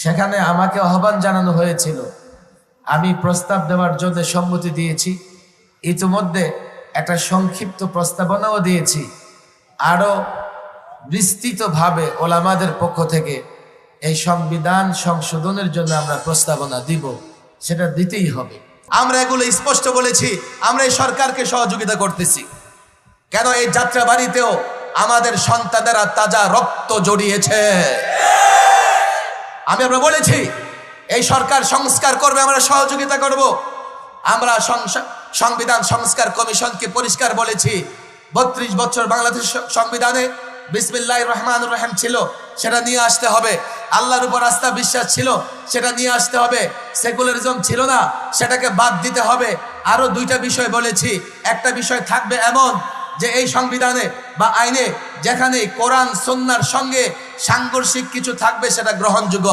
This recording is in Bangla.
সেখানে আমাকে আহ্বান জানানো হয়েছিল, আমি প্রস্তাব দেওয়ার জন্য সম্মতি দিয়েছি। ইতিমধ্যে একটা সংক্ষিপ্ত প্রস্তাবনাও দিয়েছি। আরো বিস্তৃতভাবে ওলামাদের পক্ষ থেকে এই সংবিধান সংশোধনের জন্য আমরা প্রস্তাবনা দিব, সেটা দিতেই হবে। আমরা এগুলো স্পষ্ট বলেছি, আমরা এই সরকারকে সহযোগিতা করতেছি। কেন এই যাত্রাবাড়িতেও আমাদের সন্তানেরা তাজা রক্ত জড়িয়েছে। আমরা বলেছি এই সরকার সংস্কার করবে, আমরা সহযোগিতা করব। আমরা সংবিধান সংস্কার কমিশনকে পরিষ্কার বলেছি, 32 বছর বাংলাদেশ সংবিধানে বিসমিল্লাহির রহমানির রহিম ছিল, সেটা নিয়ে আসতে হবে। আল্লাহর উপর আস্থা বিশ্বাস ছিল, সেটা নিয়ে আসতে হবে। সেকুলারিজম ছিল না, সেটাকে বাদ দিতে হবে। আরো 2টা বিষয় বলেছি। একটা বিষয় থাকবে এমন যে এই সংবিধানে বা আইনে যেখানে কোরআন সুন্নাহর সঙ্গে সাংঘর্ষিক কিছু থাকবে সেটা গ্রহণযোগ্য